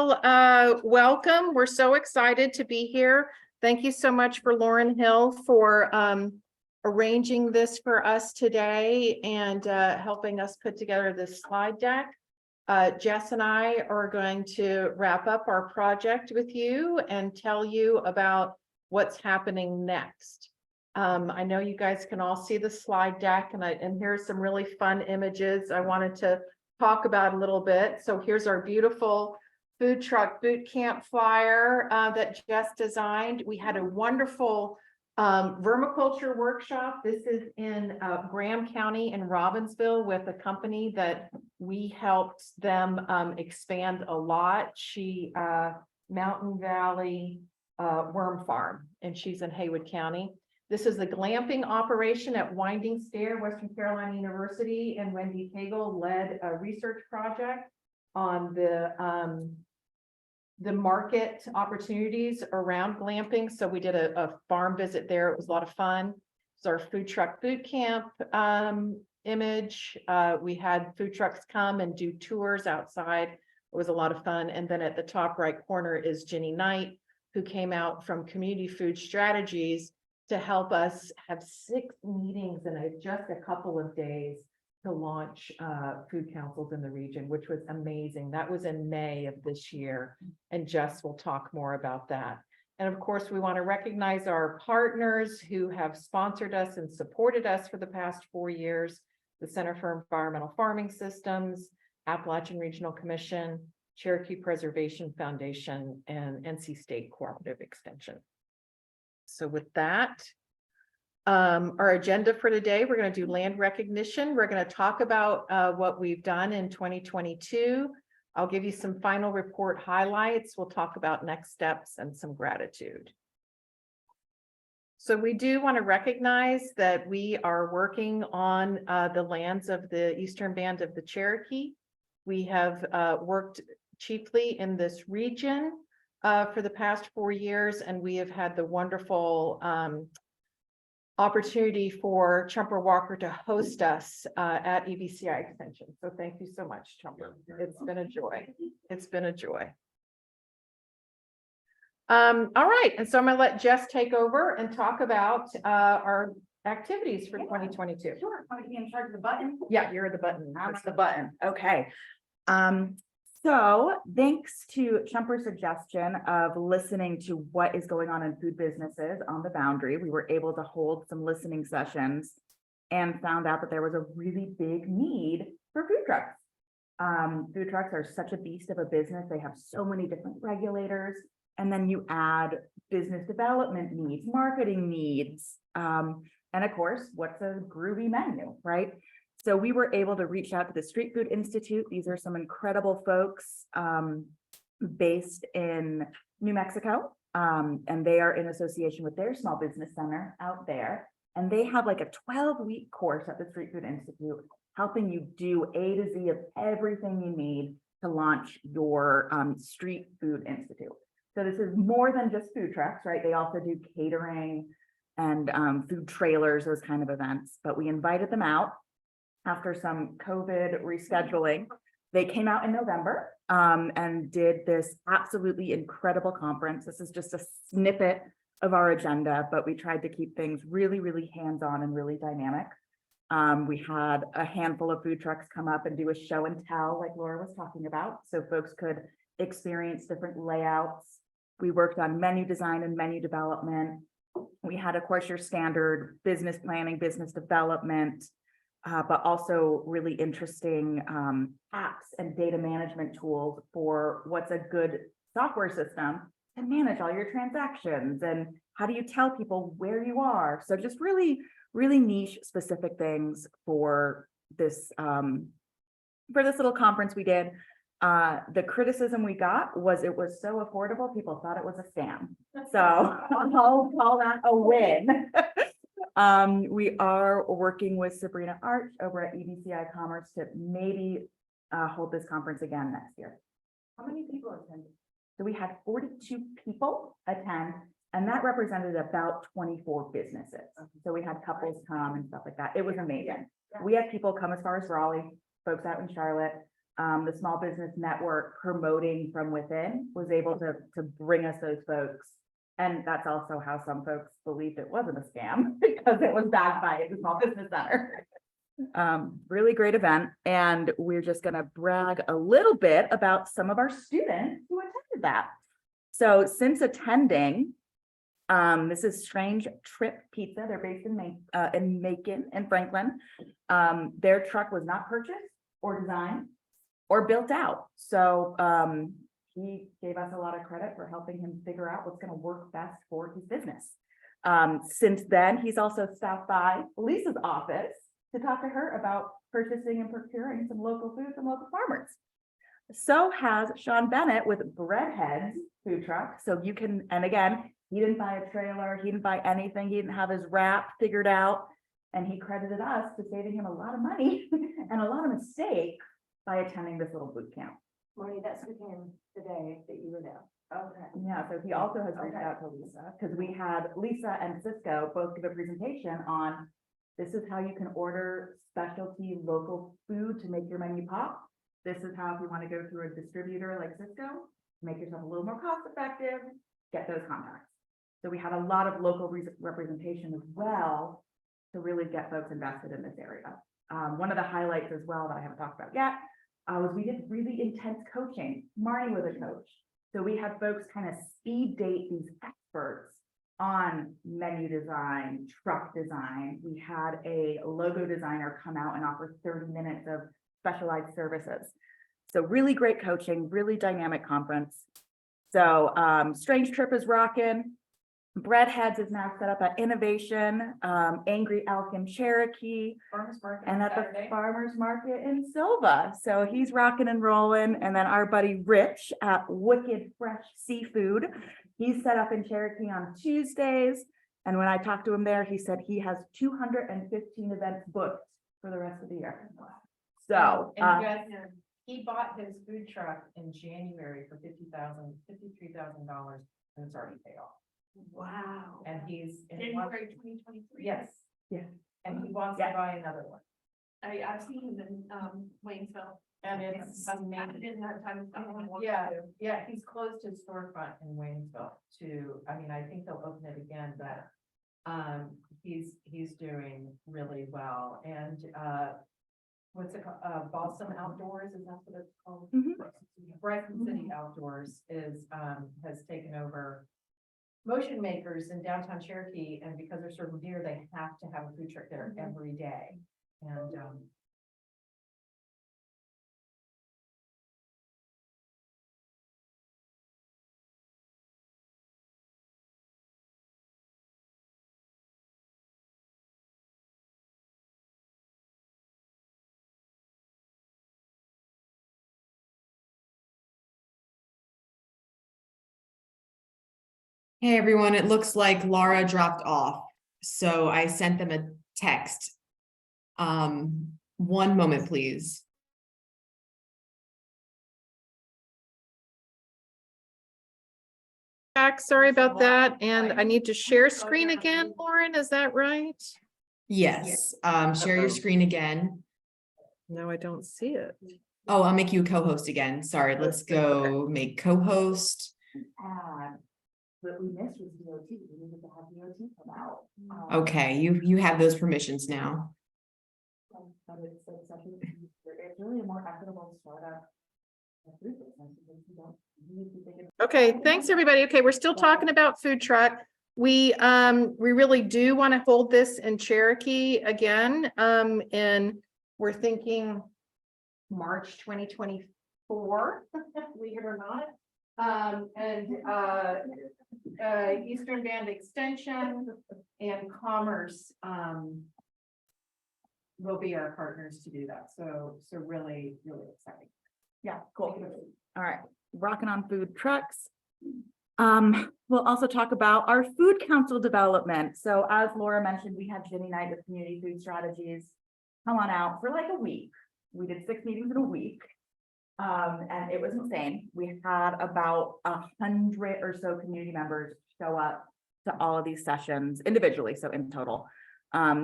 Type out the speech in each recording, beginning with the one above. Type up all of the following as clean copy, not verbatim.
Well, welcome. We're so excited to be here. Thank you so much for Lauren Hill for arranging this for us today and helping us put together this slide deck. Jess and I are going to wrap up our project with you and tell you about what's happening next. I know you guys can all see the slide deck, and here's some really fun images I wanted to talk about a little bit. So here's our beautiful food truck boot camp flyer that Jess designed. We had a wonderful vermiculture workshop. This is in Graham County in Robbinsville with a company that we helped them expand a lot. Mountain Valley Worm Farm, and she's in Haywood County. This is the glamping operation at Winding Stair, Western Carolina University, and Wendy Cagle led a research project on the market opportunities around glamping. So we did a farm visit there. It was a lot of fun. It's our food truck boot camp image. We had food trucks come and do tours outside. It was a lot of fun. And then at the top right corner is Jenny Knight, who came out from Community Food Strategies to help us have 6 meetings in just a couple of days to launch food councils in the region, which was amazing. That was in May of this year, and Jess will talk more about that. And of course, we want to recognize our partners who have sponsored us and supported us for the past 4 years: the Center for Environmental Farming Systems, Appalachian Regional Commission, Cherokee Preservation Foundation, and NC State Cooperative Extension. So with that, our agenda for today, we're going to do land recognition. We're going to talk about what we've done in 2022. I'll give you some final report highlights. We'll talk about next steps and some gratitude. So we do want to recognize that we are working on the lands of the Eastern Band of the Cherokee. We have worked chiefly in this region for the past 4 years, and we have had the wonderful opportunity for Chumper Walker to host us at EBCI Extension. So thank you so much, Chumper. It's been a joy. It's been a joy. All right, and so I'm going to let Jess take over and talk about our activities for 2022. Sure. I'm in charge of the button. Yeah, you're the button. I'm the button. Okay. So thanks to Chumper's suggestion of listening to what is going on in food businesses on the boundary, we were able to hold some listening sessions and found out that there was a really big need for food trucks. Food trucks are such a beast of a business. They have so many different regulators. And then you add business development needs, marketing needs, and of course, what's a groovy menu, right? So we were able to reach out to the Street Food Institute. These are some incredible folks based in New Mexico, and they are in association with their small business center out there. And they have like a 12-week course at the Street Food Institute, helping you do A to Z of everything you need to launch your Street Food Institute. So this is more than just food trucks, right? They also do catering and food trailers, those kind of events. But we invited them out after some COVID rescheduling. They came out in November and did this absolutely incredible conference. This is just a snippet of our agenda, but we tried to keep things really, really hands-on and really dynamic. We had a handful of food trucks come up and do a show and tell, like Laura was talking about, so folks could experience different layouts. We worked on menu design and menu development. We had, of course, your standard business planning, business development, but also really interesting apps and data management tools for what's a good software system to manage all your transactions and how do you tell people where you are. So just really, really niche specific things for this little conference we did. The criticism we got was it was so affordable, people thought it was a scam. So I'll call that a win. We are working with Sabrina Arch over at EBCI Commerce to maybe hold this conference again next year. How many people attended? So we had 42 people attend, and that represented about 24 businesses. So we had couples come and stuff like that. It was amazing. We had people come as far as Raleigh, folks out in Charlotte. The Small Business Network promoting from within was able to bring us those folks. And that's also how some folks believed it wasn't a scam because it was backed by the Small Business Center. Really great event. And we're just going to brag a little bit about some of our students who attended that. So since attending, this is Strange Trip Pizza. They're based in Macon in Franklin. Their truck was not purchased or designed or built out. So he gave us a lot of credit for helping him figure out what's going to work best for his business. Since then, he's also stopped by Lisa's office to talk to her about purchasing and procuring some local food from local farmers. So has Sean Bennett with Breadheads food truck. So you can, and again, he didn't buy a trailer, he didn't buy anything, he didn't have his wrap figured out. And he credited us to saving him a lot of money and a lot of mistakes by attending this little boot camp. Marty, that's who came the day that you were there. Okay. Yeah, so he also has reached out to Lisa, because we had Lisa and Cisco both give a presentation on this is how you can order specialty local food to make your menu pop. This is how, if you want to go through a distributor like Cisco, make yourself a little more cost effective, get those contacts. So we had a lot of local representation as well to really get folks invested in this area. One of the highlights as well that I haven't talked about yet was we did really intense coaching. Marty was a coach. So we had folks kind of speed date these experts on menu design, truck design. We had a logo designer come out and offer 30 minutes of specialized services. So really great coaching, really dynamic conference. So Strange Trip is rocking. Breadheads is now set up at Innovation, Angry Elk in Cherokee, Farmers Market. and at the Farmers Market in Silva. So he's rocking and rolling. And then our buddy Rich at Wicked Fresh Seafood, he's set up in Cherokee on Tuesdays. And when I talked to him there, he said he has 215 events booked for the rest of the year. So And you guys, he bought his food truck in January for $53,000, and it's already paid off. Wow. And he's in January 2023. yes, Yeah. and he wants Yeah. to buy another one. I've seen him in Waynesville. And it's amazing. In that time. Yeah, he's closed his storefront in Waynesville to, I mean, I think they'll open it again, but he's doing really well. And what's it called? Balsam Outdoors, is that what it's called? Mhm. Brighton City Outdoors is has taken over Motion Makers in downtown Cherokee, and because they're serving beer, they have to have a food truck there every day. And Hey everyone, it looks like Laura dropped off, so I sent them a text. One moment, please. back, sorry about that. And I need to share screen again, Lauren, is that right? Yes, share your screen again. No, I don't see it. Oh, I'll make you a co-host again. Sorry, let's go make co-host. What we missed was DOT. We needed to have DOT come out. Okay, you have those permissions now. But it's really a more equitable startup. Okay, thanks, everybody. Okay, we're still talking about food truck. We really do want to hold this in Cherokee again. And we're thinking March 2024, believe it or not. Eastern Band Extension and Commerce will be our partners to do that. So really, really exciting. Yeah, cool. All right, rocking on food trucks. We'll also talk about our food council development. So as Laura mentioned, we had Ginny Night with Community Food Strategies come on out for like a week. We did 6 meetings in a week. And it was insane. We had about 100 or so community members show up to all of these sessions individually, so in total.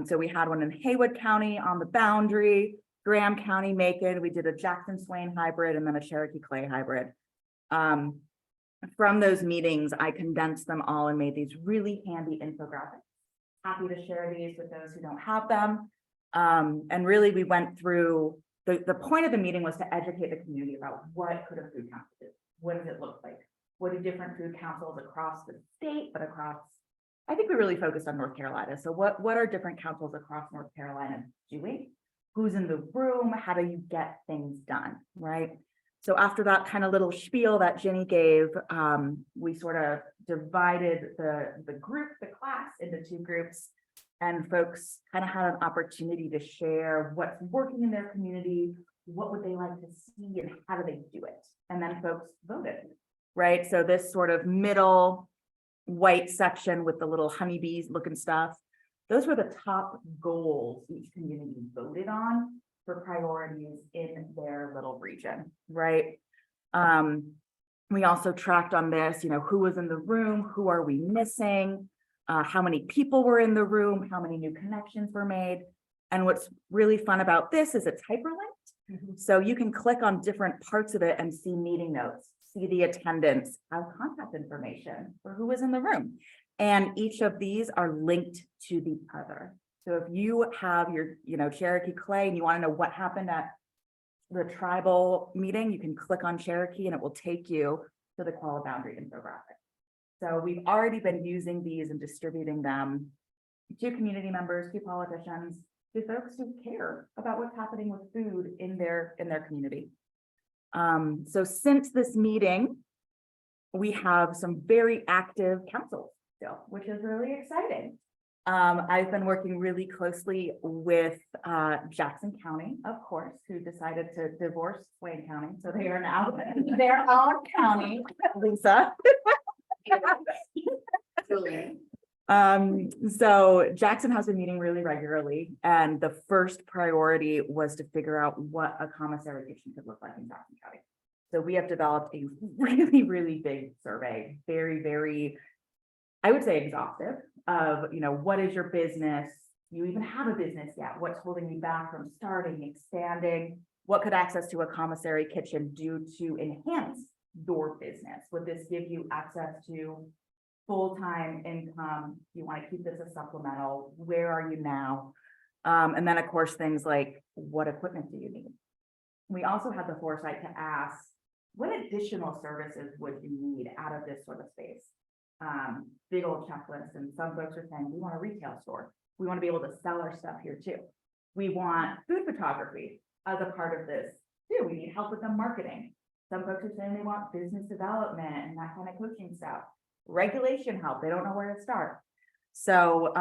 So we had one in Haywood County on the boundary. Graham County, Macon, we did a Jackson Swain hybrid and then a Cherokee Clay hybrid. From those meetings, I condensed them all and made these really handy infographics. Happy to share these with those who don't have them. And really, we went through, the point of the meeting was to educate the community about what could a food council do? What does it look like? What do different food councils across the state, but across, I think we really focused on North Carolina. So what are different councils across North Carolina doing? Who's in the room? How do you get things done, right? So after that kind of little spiel that Jenny gave, we sort of divided the class into two groups, and folks kind of had an opportunity to share what's working in their community, what would they like to see, and how do they do it? And then folks voted, right? So this sort of middle white section with the little honeybees looking stuff, those were the top goals each community voted on for priorities in their little region, right? We also tracked on this, who was in the room, who are we missing, how many people were in the room, how many new connections were made. And what's really fun about this is it's hyperlinked. So you can click on different parts of it and see meeting notes, see the attendance, have contact information for who was in the room. And each of these are linked to the other. So if you have your, Cherokee Clay and you want to know what happened at the tribal meeting, you can click on Cherokee and it will take you to the Koala Boundary infographic. So we've already been using these and distributing them to community members, to politicians, to folks who care about what's happening with food in their community. So since this meeting, we have some very active councils still, which is really exciting. I've been working really closely with Jackson County, of course, who decided to divorce Wayne County. So they are now their own county, Lisa. So Jackson has been meeting really regularly, and the first priority was to figure out what a commissary kitchen could look like in Jackson County. So we have developed a really, really big survey, very, very, I would say exhaustive of, what is your business? Do you even have a business yet? What's holding you back from starting, expanding? What could access to a commissary kitchen do to enhance your business? Would this give you access to full-time income? Do you want to keep this a supplemental? Where are you now? And then of course, things like what equipment do you need? We also had the foresight to ask, what additional services would you need out of this sort of space? Big old checklist. And some folks are saying, we want a retail store. We want to be able to sell our stuff here too. We want food photography as a part of this too. We need help with the marketing. Some folks are saying they want business development and that kind of coaching stuff. Regulation help. They don't know where to start. So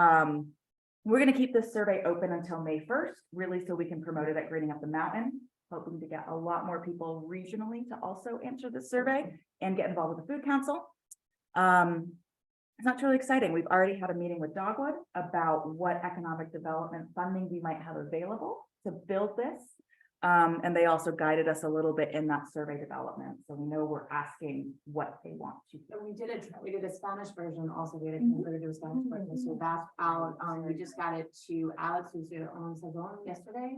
we're going to keep this survey open until May 1st, really, so we can promote it at Greening Up the Mountain, hoping to get a lot more people regionally to also answer this survey and get involved with the Food Council. It's not really exciting. We've already had a meeting with Dogwood about what economic development funding we might have available to build this. And they also guided us a little bit in that survey development. So we know we're asking what they want to do. So we did a Spanish version also. We had a converter to a Spanish version. So that's out. We just got it to Alex, who's here on Sazon yesterday.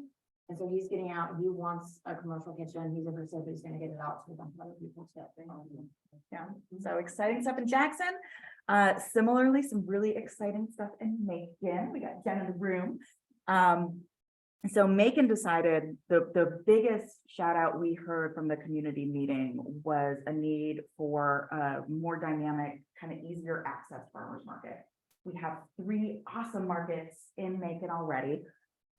And so he's getting out. He wants a commercial kitchen. He's interested, but he's going to get it out to a bunch of other people too. Yeah, so exciting stuff in Jackson. Similarly, some really exciting stuff in Macon. We got Jen in the room. So Macon decided the biggest shout out we heard from the community meeting was a need for a more dynamic, kind of easier access farmers market. We have 3 awesome markets in Macon already.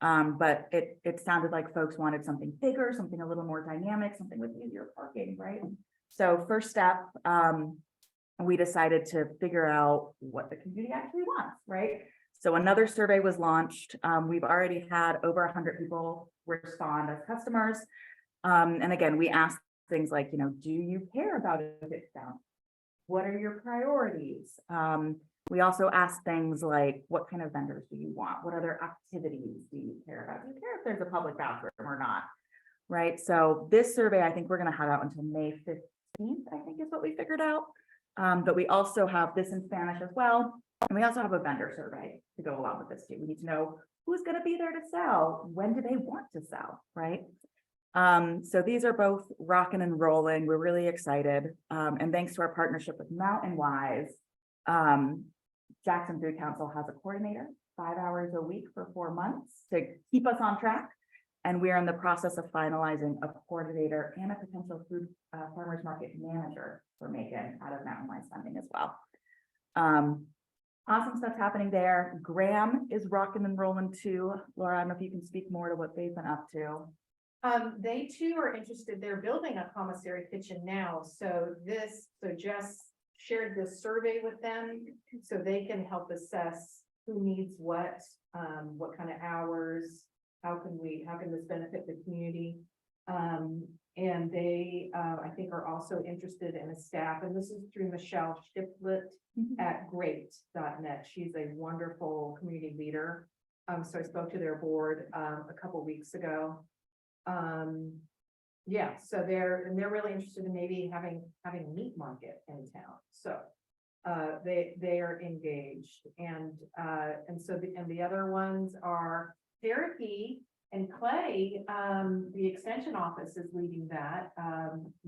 But it sounded like folks wanted something bigger, something a little more dynamic, something with easier parking, right? So first step, we decided to figure out what the community actually wants, right? So another survey was launched. We've already had over 100 people respond as customers. And again, we asked things like, do you care about a discount? What are your priorities? We also asked things like, what kind of vendors do you want? What other activities do you care about? Do you care if there's a public bathroom or not? Right. So this survey, I think we're going to have out until May 15th, I think is what we figured out. But we also have this in Spanish as well. And we also have a vendor survey to go along with this too. We need to know who's gonna be there to sell? When do they want to sell, right? So these are both rocking and rolling. We're really excited. And thanks to our partnership with Mountain Wise, Jackson Food Council has a coordinator, 5 hours a week for 4 months to keep us on track. And we're in the process of finalizing a coordinator and a potential food farmers market manager for Macon out of Mountain Wise funding as well. Awesome stuff happening there. Graham is rocking and rolling too. Laura, I don't know if you can speak more to what they've been up to. They too are interested. They're building a commissary kitchen now. So Jess shared this survey with them so they can help assess who needs what kind of hours, how can this benefit the community? And they, I think, are also interested in a staff, and this is through Michelle Shiplet at great.net. She's a wonderful community leader. So I spoke to their board a couple weeks ago. Yeah, so they're really interested in maybe having a meat market in town. So they are engaged, and so the other ones are Cherokee and Clay. The extension office is leading that.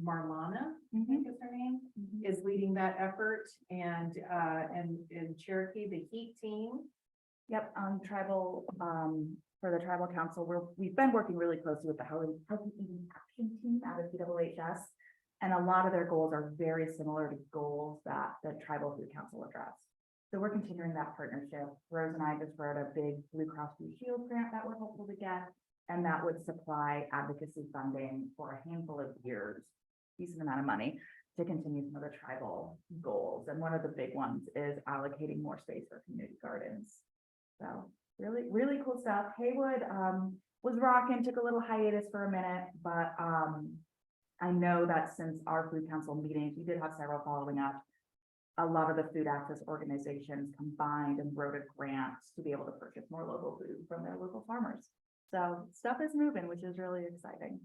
Marlana, I think is her name, is leading that effort, and in Cherokee, the Heat team. Yep, tribal, for the tribal council, we've been working really closely with the Healthy Eating Action Team out of PWHS. And a lot of their goals are very similar to goals that the tribal food council addressed. So we're continuing that partnership. Rose and I just wrote a big Blue Cross Blue Shield grant that we're hopeful to get, and that would supply advocacy funding for a handful of years, decent amount of money, to continue some of the tribal goals. And one of the big ones is allocating more space for community gardens. So really, really cool stuff. Haywood was rocking, took a little hiatus for a minute, but I know that since our food council meetings, we did have several following up. A lot of the food access organizations combined and wrote a grant to be able to purchase more local food from their local farmers. So stuff is moving, which is really exciting.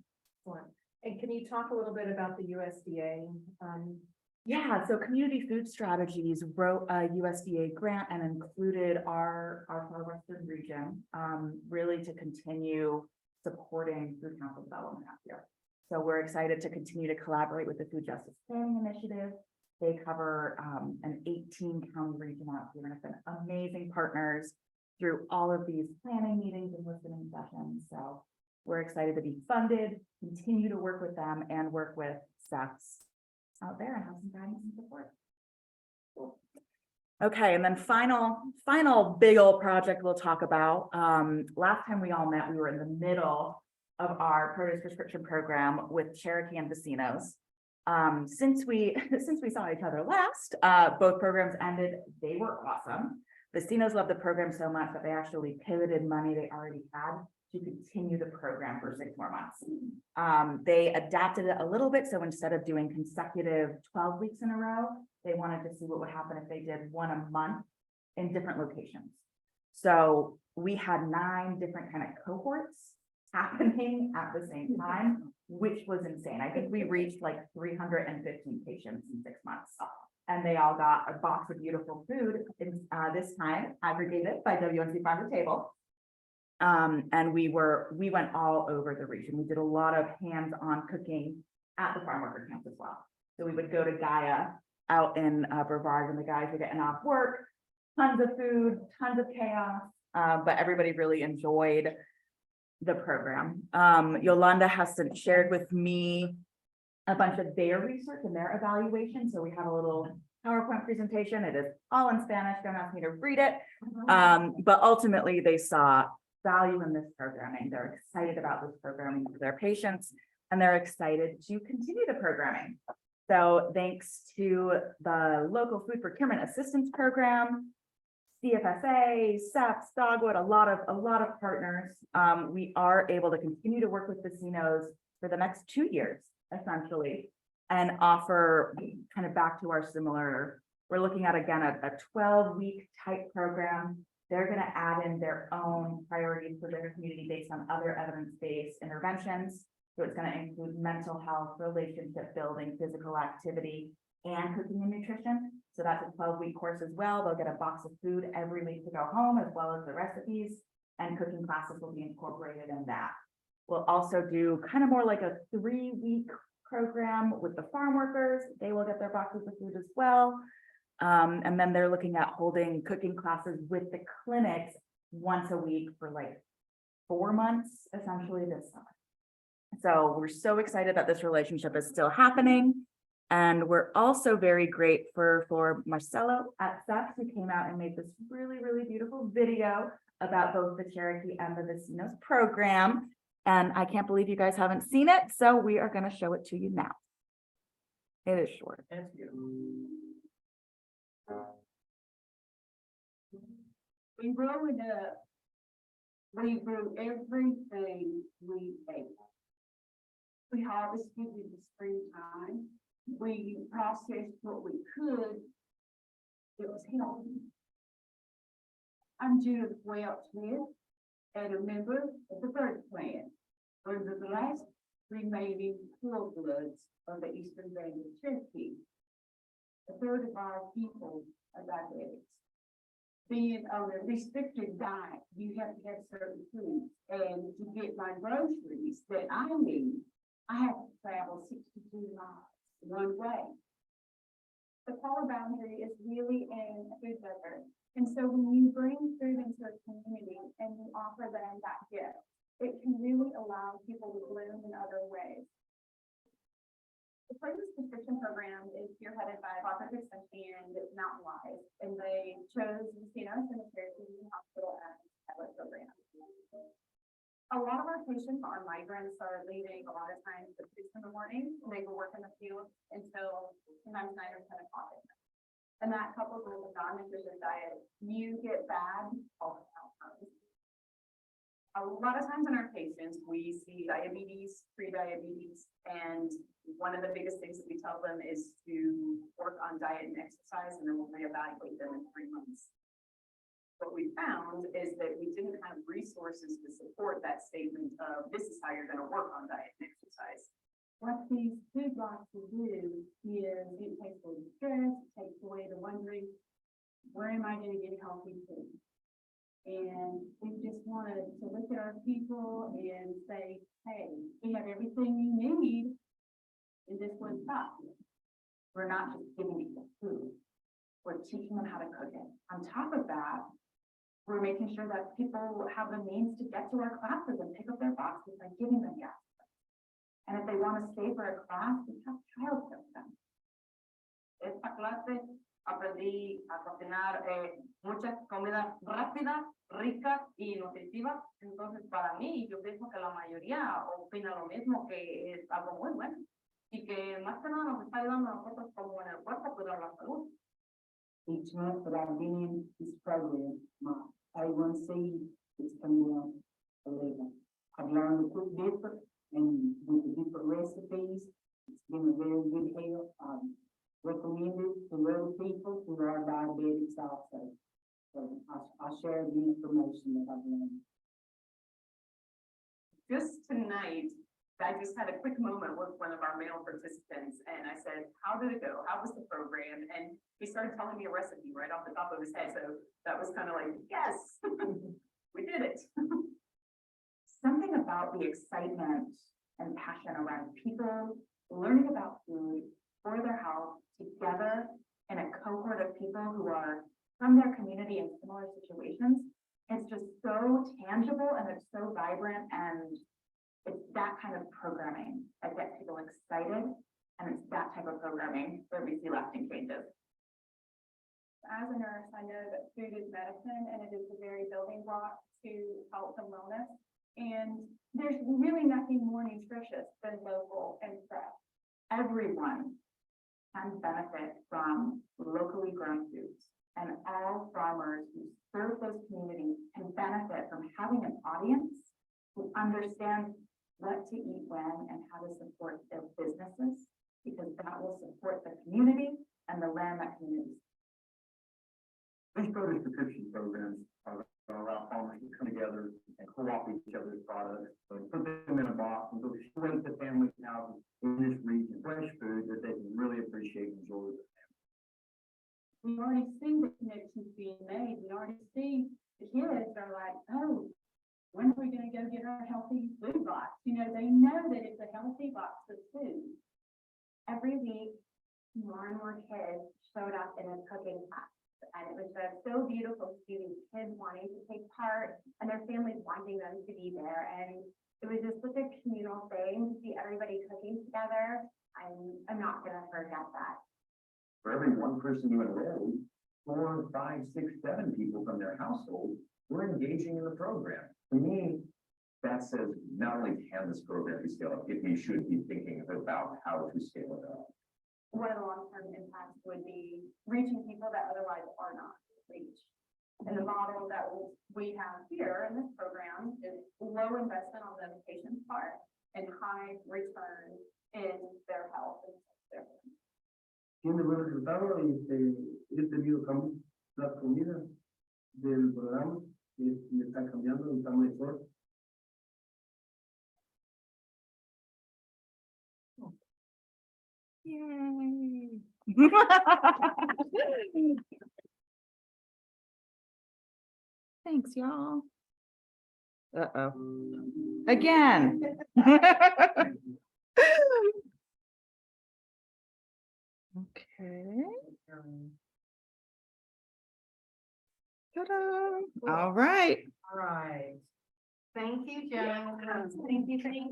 And can you talk a little bit about the USDA? Yeah, so Community Food Strategies wrote a USDA grant and included our Far Western region, really to continue supporting food council development out here. So we're excited to continue to collaborate with the Food Justice Planning Initiative. They cover an 18-county region out here and have been amazing partners through all of these planning meetings and listening sessions. So we're excited to be funded, continue to work with them, and work with staffs out there and have some guidance and support. Cool. Okay, and then final big old project we'll talk about. Last time we all met, we were in the middle of our produce prescription program with Cherokee and Vecinos. Since we saw each other last, both programs ended. They were awesome. Vecinos loved the program so much that they actually pivoted money they already had to continue the program for 6 more months. They adapted it a little bit. So instead of doing consecutive 12 weeks in a row, they wanted to see what would happen if they did 1 a month in different locations. So we had 9 different kind of cohorts happening at the same time, which was insane. I think we reached like 315 patients in 6 months. And they all got a box of beautiful food, this time aggregated by WNC Farm to Table. And we went all over the region. We did a lot of hands-on cooking at the farm worker camp as well. So we would go to Gaia out in Brevard when the guys were getting off work, tons of food, tons of chaos, but everybody really enjoyed the program. Yolanda has shared with me a bunch of their research and their evaluation. So we have a little PowerPoint presentation. It is all in Spanish. Don't ask me to read it. But ultimately they saw value in this programming. They're excited about this programming for their patients, and they're excited to continue the programming. So thanks to the local food procurement assistance program, CFSA, SEPS, Dogwood, a lot of partners, we are able to continue to work with Vecinos for the next 2 years, essentially, and offer kind of back to our similar, we're looking at, again, a 12-week type program. They're going to add in their own priorities for their community based on other evidence-based interventions. So it's going to include mental health, relationship building, physical activity, and cooking and nutrition. So that's a 12-week course as well. They'll get a box of food every week to go home, as well as the recipes. and cooking classes will be incorporated in that. We'll also do kind of more like a 3-week program with the farm workers. They will get their boxes of food as well. And then they're looking at holding cooking classes with the clinics once a week for like 4 months, essentially this summer. So we're so excited that this relationship is still happening. And we're also very grateful for Marcelo at SEPS, who came out and made this really, really beautiful video about both the Cherokee and the Vecinos program. And I can't believe you guys haven't seen it, so we are going to show it to you now. It is short. We growing up, we grew everything we ate. We harvested in the springtime. We processed what we could. It was healthy. I'm Judith Welch Smith and a member of the bird plant. We're the last remaining full bloods of the Eastern Band of Cherokee. A third of our people are diabetics. Being on a restricted diet, you have to have certain foods. And to get my groceries that I need, I have to travel 62 miles one way. The color boundary is really in food desert. And so when you bring food into a community and you offer them that gift, it can really allow people to bloom in other ways. The Produce Prescription Program is spearheaded by Father Dixon and Mountain Wise, and they chose Vecinos and the Cherokee Hospital as a program. A lot of our patients are migrants, are leaving a lot of times at 6 in the morning. They will work in the field until sometimes 9 or 10 o'clock at night. And that coupled with a non-nutritious diet, you get bad health outcomes. A lot of times in our patients, we see diabetes, pre-diabetes, and one of the biggest things that we tell them is to work on diet and exercise, and then we'll reevaluate them in 3 months. What we found is that we didn't have resources to support that statement of this is how you're going to work on diet and exercise. What these food blocks will do is it takes away the stress, it takes away the wondering, where am I going to get healthy food? And we just wanted to look at our people and say, hey, we have everything you need in this one spot. We're not just giving people food, we're teaching them how to cook it. On top of that, we're making sure that people have the means to get to our classes and pick up their boxes by giving them gas. And if they want to stay for a class, we have childcare for them. Esta clase aprendí a cocinar mucha comida rápida, rica y nutritiva. Entonces, para mí, yo pienso que la mayoría opina lo mismo, que es algo muy bueno y que más que nada nos está ayudando a nosotros como en el cuerpo a cuidar la salud. Each month that I've been in this program, my A1C is coming down 11. I've learned to cook different and with the different recipes. It's been a very good help. Recommend it to other people who are diabetics also. So I'll share the information that I've learned. Just tonight, I just had a quick moment with one of our male participants and I said, how did it go? How was the program? And he started telling me a recipe right off the top of his head. So that was kind of like, yes, we did it. Something about the excitement and passion around people learning about food for their health together in a cohort of people who are from their community in similar situations. It's just so tangible and it's so vibrant, and it's that kind of programming that gets people excited, and it's that type of programming where we see lasting changes. As a nurse, I know that food is medicine and it is a very building block to health and wellness. And there's really nothing more nutritious than local and fresh. Everyone can benefit from locally grown foods, and all farmers who serve those communities can benefit from having an audience who understands what to eat when and how to support their businesses, because that will support the community and the land that communities. These produce prescription programs are allow farmers to come together and co-op each other's products, and put them in a box and go straight to families' houses in this region, fresh food that they can really appreciate and enjoy. We already see the connections being made. We already see the kids are like, oh, when are we gonna go get our healthy food box? You know, they know that it's a healthy box of food. Every week, more and more kids showed up in a cooking class. And it was just so beautiful to see these kids wanting to take part and their families wanting them to be there. And it was just such a communal thing to see everybody cooking together. I'm not gonna forget that. For every one person you enroll, 4, 5, 6, 7 people from their household were engaging in the program. To me, that says not only can this program be scaled up, if we should be thinking about how to scale it up. One of the long-term impacts would be reaching people that otherwise are not reached. And the model that we have here in this program is low investment on the patient's part and high return in their health and their. Tiene buenos resultados y he tenido cambios. La comida del programa me está cambiando, está mejor. Yay. Thanks, y'all. Uh-oh. Again. Okay. Ta-da. All right. All right. Thank you, Jen. Thank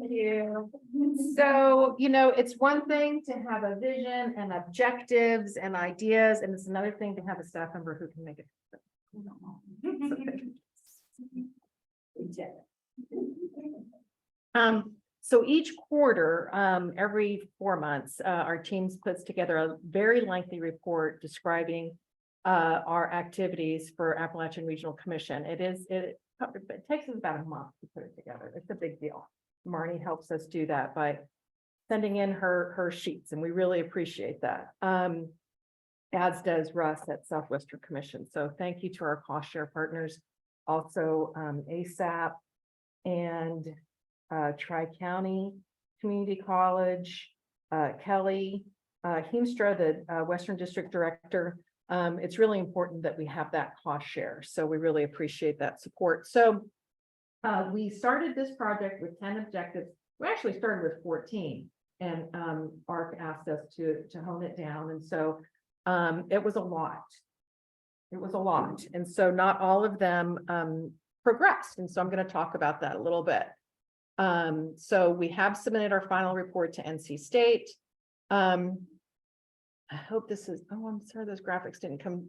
you. So, you know, it's one thing to have a vision and objectives and ideas, and it's another thing to have a staff member who can make it happen. So each quarter, every 4 months, our teams puts together a very lengthy report describing our activities for Appalachian Regional Commission. It takes us about a month to put it together. It's a big deal. Marnie helps us do that by sending in her sheets, and we really appreciate that. As does Russ at Southwestern Commission. So thank you to our cost share partners, also ASAP and Tri-County Community College, Kelly, Heemstra, the Western District Director. It's really important that we have that cost share. So we really appreciate that support. So we started this project with 10 objectives. We actually started with 14, and ARC asked us to hone it down. And so it was a lot. It was a lot. And so not all of them progressed. And so I'm going to talk about that a little bit. So we have submitted our final report to NC State. I hope this is, oh, I'm sorry, those graphics didn't come.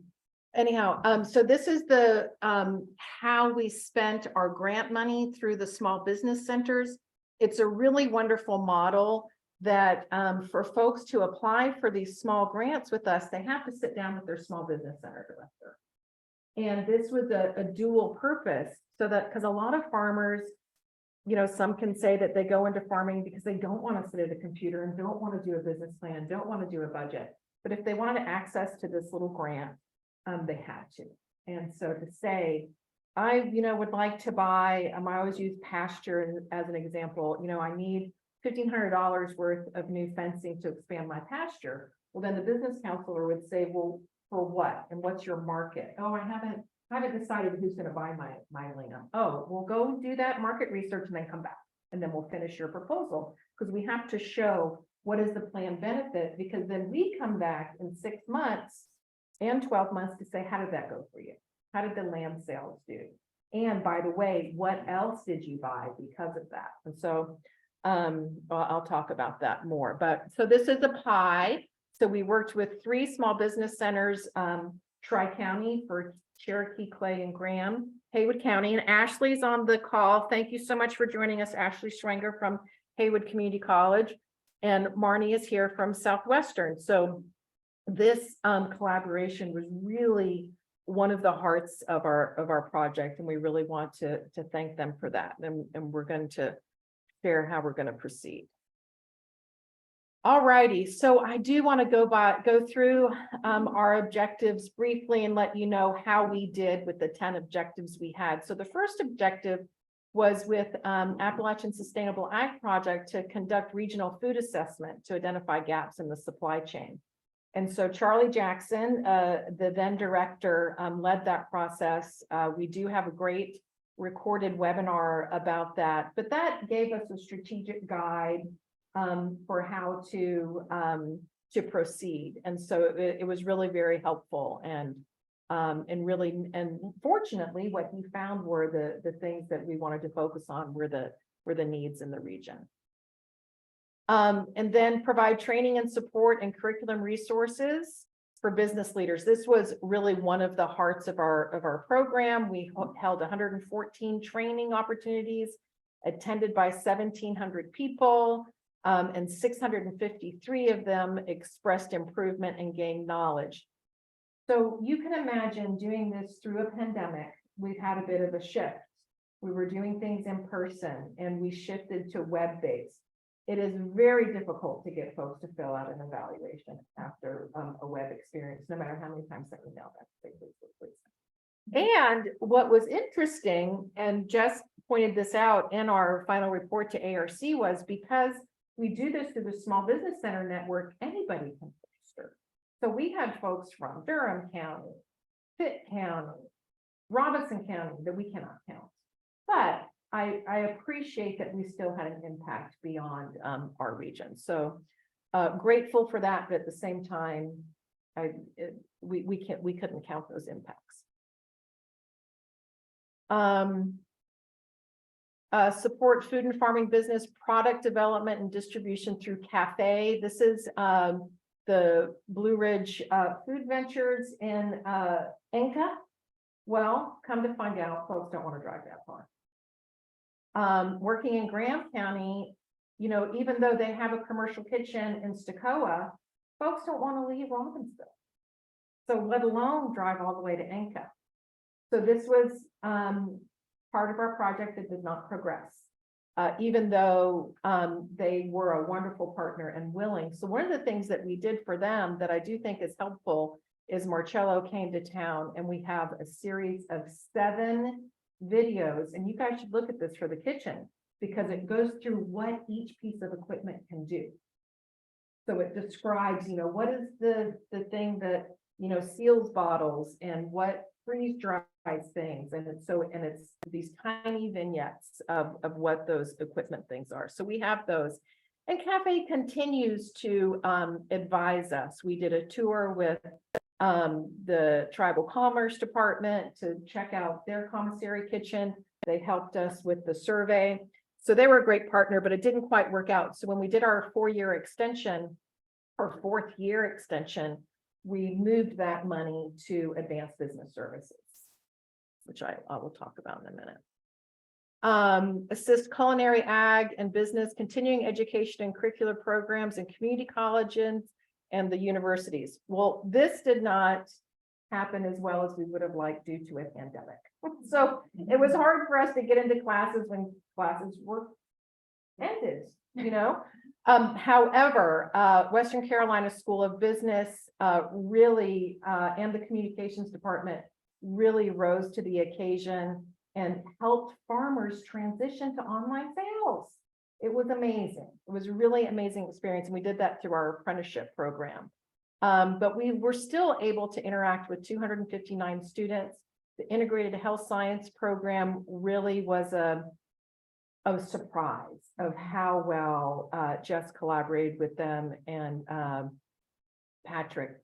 Anyhow, so this is the how we spent our grant money through the small business centers. It's a really wonderful model that for folks to apply for these small grants with us, they have to sit down with their small business center director. And this was a dual purpose, so that because a lot of farmers, you know, some can say that they go into farming because they don't want to sit at a computer and don't want to do a business plan, don't want to do a budget. But if they wanted access to this little grant, they had to. And so to say, I, you know, would like to buy, I always use pasture as an example, you know, I need $1,500 worth of new fencing to expand my pasture. Well, then the business counselor would say, well, for what? And what's your market? Oh, I haven't decided who's going to buy my land. Oh, we'll go do that market research and then come back. And then we'll finish your proposal, because we have to show what is the plan benefit, because then we come back in 6 months and 12 months to say, how did that go for you? How did the land sales do? And by the way, what else did you buy because of that? And so I'll talk about that more. But so this is a pie. So we worked with 3 small business centers, Tri-County for Cherokee, Clay, and Graham, Haywood County, and Ashley's on the call. Thank you so much for joining us, Ashley Schwenger from Haywood Community College, and Marnie is here from Southwestern. So this collaboration was really one of the hearts of our project, and we really want to thank them for that. And we're going to share how we're going to proceed. All righty, so I do want to go through our objectives briefly and let you know how we did with the 10 objectives we had. So the first objective was with Appalachian Sustainable Ag Project to conduct regional food assessment to identify gaps in the supply chain. And so Charlie Jackson, the then director, led that process. We do have a great recorded webinar about that, but that gave us a strategic guide for how to proceed. And so it was really very helpful, and fortunately, what he found were the things that we wanted to focus on were the needs in the region. And then provide training and support and curriculum resources for business leaders. This was really one of the hearts of our program. We held 114 training opportunities attended by 1,700 people, and 653 of them expressed improvement and gained knowledge. So you can imagine doing this through a pandemic. We've had a bit of a shift. We were doing things in person and we shifted to web-based. It is very difficult to get folks to fill out an evaluation after a web experience, no matter how many times they email that. And what was interesting, and Jess pointed this out in our final report to ARC, was because we do this through the Small Business Center network, anybody can register. So we had folks from Durham County, Pitt County, Robinson County that we cannot count. But I appreciate that we still had an impact beyond our region. So grateful for that, but at the same time, we couldn't count those impacts. Support food and farming business product development and distribution through cafe. This is the Blue Ridge Food Ventures in Inca. Well, come to find out, folks don't want to drive that far. Working in Graham County, you know, even though they have a commercial kitchen in Stokoa, folks don't want to leave Robbinsville. So let alone drive all the way to Inca. So this was part of our project that did not progress, even though they were a wonderful partner and willing. So one of the things that we did for them that I do think is helpful is Marcello came to town, and we have a series of 7 videos, and you guys should look at this for the kitchen because it goes through what each piece of equipment can do. So it describes, you know, what is the thing that, you know, seals bottles and what freeze dries things. And it's these tiny vignettes of what those equipment things are. So we have those. And Cafe continues to advise us. We did a tour with the Tribal Commerce Department to check out their commissary kitchen. They helped us with the survey. So they were a great partner, but it didn't quite work out. So when we did our 4-year extension, or 4th year extension, we moved that money to Advanced Business Services, which I will talk about in a minute. Assist culinary, ag, and business, continuing education and curricular programs in community colleges and the universities. Well, this did not happen as well as we would have liked due to a pandemic. So it was hard for us to get into classes when classes were ended, you know. However, Western Carolina School of Business really, and the communications department really rose to the occasion and helped farmers transition to online sales. It was amazing. It was a really amazing experience. And we did that through our apprenticeship program. But we were still able to interact with 259 students. The integrated health science program really was a surprise of how well Jess collaborated with them and Patrick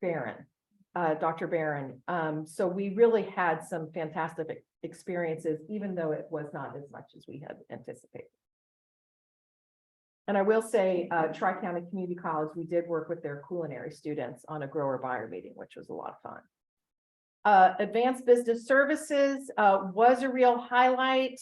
Barron, Dr. Barron. So we really had some fantastic experiences, even though it was not as much as we had anticipated. And I will say, Tri-County Community College, we did work with their culinary students on a grower buyer meeting, which was a lot of fun. Advanced Business Services was a real highlight.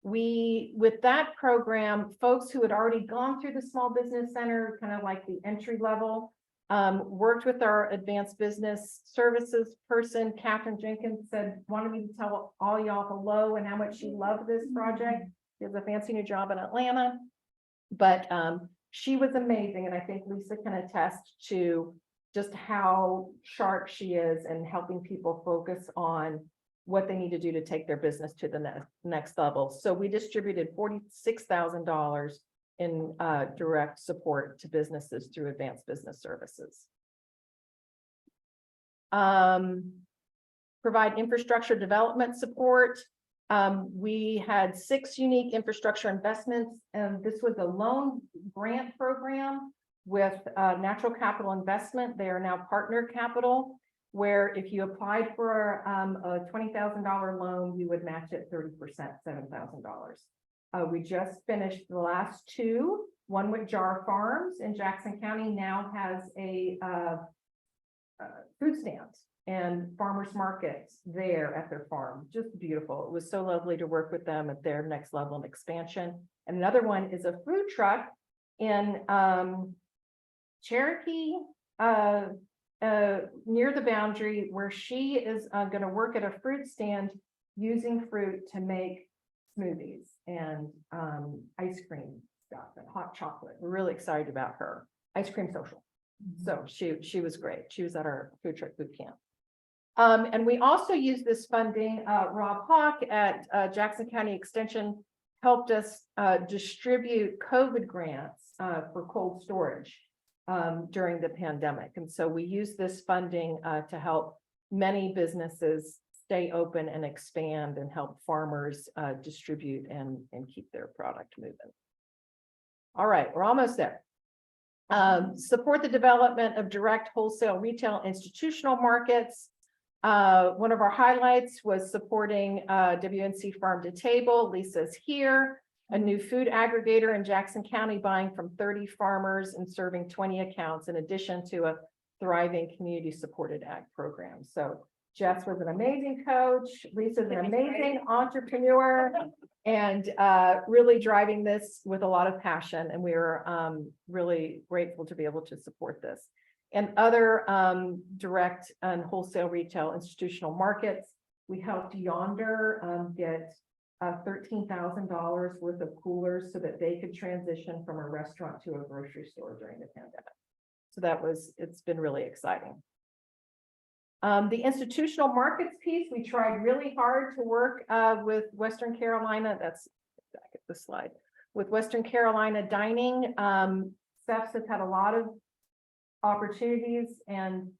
With that program, folks who had already gone through the Small Business Center, kind of like the entry level, worked with our Advanced Business Services person, Catherine Jenkins, wanted me to tell all y'all hello and how much she loved this project. She has a fancy new job in Atlanta. But she was amazing, and I think Lisa can attest to just how sharp she is in helping people focus on what they need to do to take their business to the next level. So we distributed $46,000 in direct support to businesses through Advanced Business Services. Provide infrastructure development support. We had 6 unique infrastructure investments, and this was a loan grant program with Natural Capital Investment. They are now Partner Capital, where if you applied for a $20,000 loan, we would match it 30%, $7,000. We just finished the last 2. One with Jar Farms in Jackson County now has a food stands and farmers markets there at their farm. Just beautiful. It was so lovely to work with them at their next level of expansion. And another one is a food truck in Cherokee, near the boundary, where she is going to work at a fruit stand using fruit to make smoothies and ice cream stuff and hot chocolate. We're really excited about her. Ice cream social. So she was great. She was at our food truck boot camp. And we also used this funding. Rob Hawk at Jackson County Extension helped us distribute COVID grants for cold storage during the pandemic. And so we used this funding to help many businesses stay open and expand and help farmers distribute and keep their product moving. All right, we're almost there. Support the development of direct wholesale retail institutional markets. One of our highlights was supporting WNC Farm to Table. Lisa's here, a new food aggregator in Jackson County, buying from 30 farmers and serving 20 accounts, in addition to a thriving community supported ag program. So Jess was an amazing coach. Lisa's an amazing entrepreneur and really driving this with a lot of passion. And we were really grateful to be able to support this. And other direct and wholesale retail institutional markets, we helped Yonder get $13,000 worth of coolers so that they could transition from a restaurant to a grocery store during the pandemic. So it's been really exciting. The institutional markets piece, we tried really hard to work with Western Carolina. That's back at the slide. With Western Carolina Dining, Steph's has had a lot of opportunities and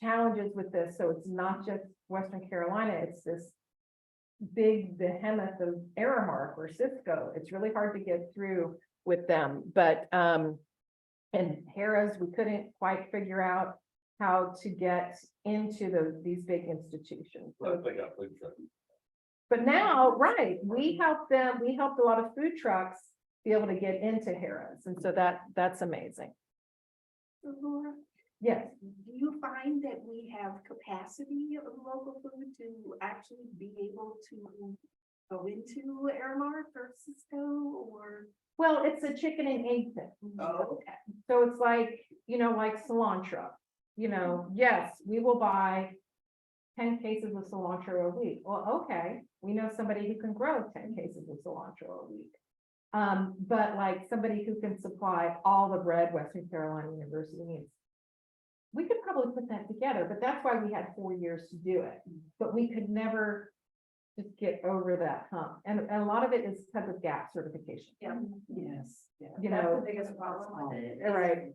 challenges with this. So it's not just Western Carolina, it's this big behemoth of Aramark or Cisco. It's really hard to get through with them. But and Harrah's, we couldn't quite figure out how to get into these big institutions. But now, right, we helped a lot of food trucks be able to get into Harrah's. And so that's amazing. Laura, Yes. do you find that we have capacity of local food to actually be able to go into Aramark or Cisco or? Well, it's a chicken and egg thing. Oh, okay. So it's like, like cilantro, yes, we will buy 10 cases of cilantro a week. Well, okay, we know somebody who can grow 10 cases of cilantro a week. But like somebody who can supply all the bread Western Carolina University needs. We could probably put that together, but that's why we had 4 years to do it. But we could never just get over that hump. And a lot of it is because of GAP certification. Yeah. Yes. Yeah. That's the biggest problem with it. is, Right.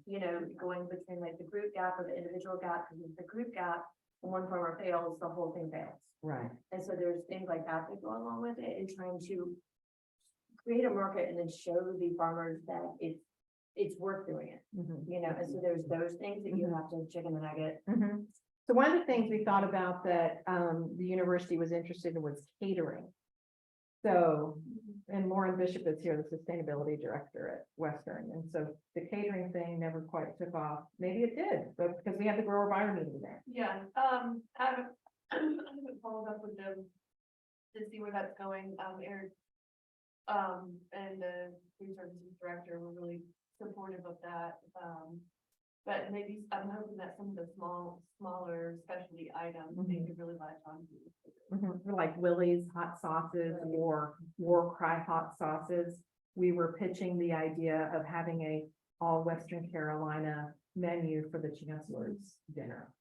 Going between like the group gap or the individual gap, because if the group gap, when one farmer fails, the whole thing fails. Right. And so there's things like that that go along with it, and trying to create a market and then show the farmers that it's worth doing it, and so there's those things that you have to chicken and nugget. So one of the things we thought about that the university was interested in was catering. So, and Lauren Bishop is here, the sustainability director at Western. And so the catering thing never quite took off. Maybe it did, but because we had the grower buyer meeting there. Yeah, I haven't followed up with them to see where that's going. Eric, and the food services director were really supportive of that. But maybe I'm hoping that some of the smaller specialty items they could really latch on to. Like Willie's hot sauces or War Cry hot sauces. We were pitching the idea of having a all Western Carolina menu for the Chancellor's dinner,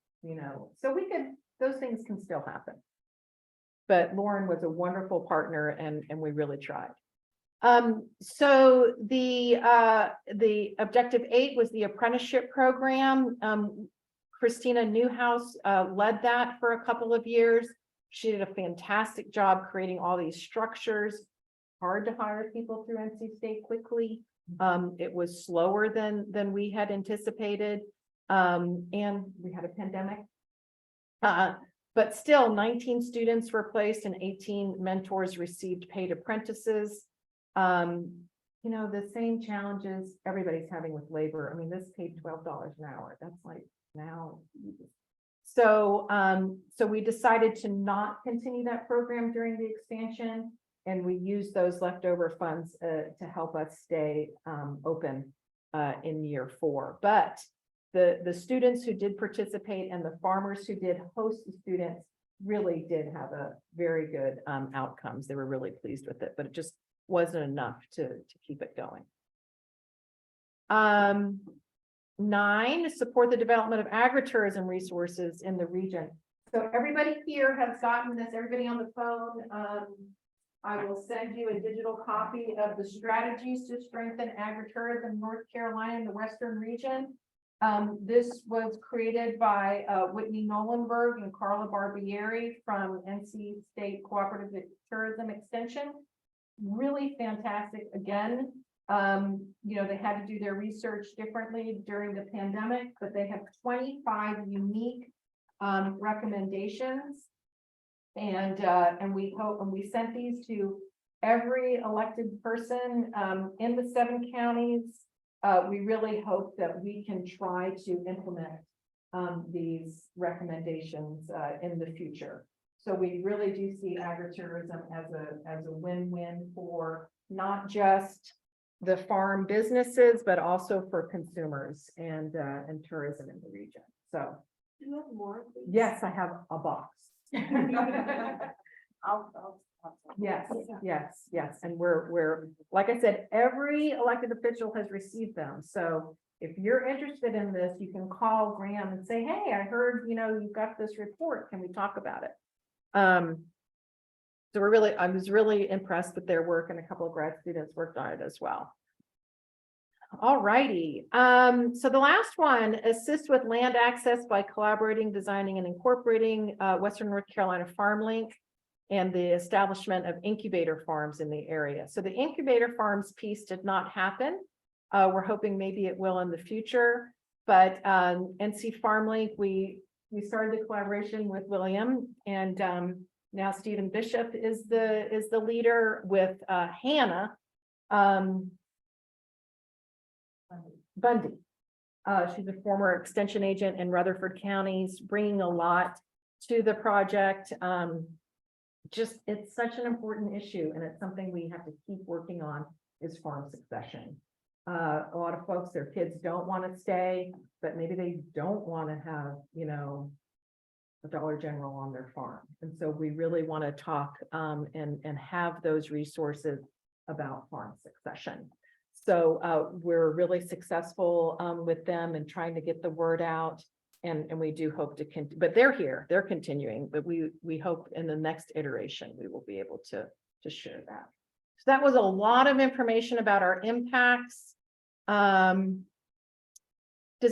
so those things can still happen. But Lauren was a wonderful partner and we really tried. So the objective 8 was the apprenticeship program. Christina Newhouse led that for a couple of years. She did a fantastic job creating all these structures. Hard to hire people through NC State quickly. It was slower than we had anticipated. And we had a pandemic. But still 19 students were placed and 18 mentors received paid apprentices. You know, the same challenges everybody's having with labor. I mean, this paid $12 an hour. That's like now. So, so we decided to not continue that program during the expansion, and we used those leftover funds to help us stay open in year 4. But the students who did participate and the farmers who did host the students really did have a very good outcomes. They were really pleased with it, but it just wasn't enough to keep it going. 9, support the development of agritourism resources in the region. So everybody here has gotten this, everybody on the phone. I will send you a digital copy of the strategies to strengthen agritourism in North Carolina and the Western region. This was created by Whitney Nolenberg and Carla Barbieri from NC State Cooperative Tourism Extension. Really fantastic. Again, you know, they had to do their research differently during the pandemic, but they have 25 unique recommendations. And we hope, and we sent these to every elected person in the 7 counties. We really hope that we can try to implement these recommendations in the future. So we really do see agritourism as a win-win for not just the farm businesses, but also for consumers and tourism in the region. So Do you have more? Please? yes, I have a box. I'll Yes, yes. And we're, like I said, every elected official has received them. So if you're interested in this, you can call Graham and say, hey, I heard, you know, you've got this report. Can we talk about it? So I was really impressed with their work, and a couple of grad students worked on it as well. All righty. So the last one, assist with land access by collaborating, designing, and incorporating Western North Carolina Farm Link and the establishment of incubator farms in the area. So the incubator farms piece did not happen. We're hoping maybe it will in the future, but NC Farm Link, we started the collaboration with William, and now Stephen Bishop is the leader with Hannah Bundy. She's a former extension agent in Rutherford counties, bringing a lot to the project. Just, it's such an important issue, and it's something we have to keep working on, is farm succession. A lot of folks, their kids don't want to stay, but maybe they don't want to have, you know, a Dollar General on their farm. And so we really want to talk and have those resources about farm succession. So we're really successful with them and trying to get the word out. And we do hope to, but they're continuing, but we hope in the next iteration, we will be able to share that. So that was a lot of information about our impacts. Does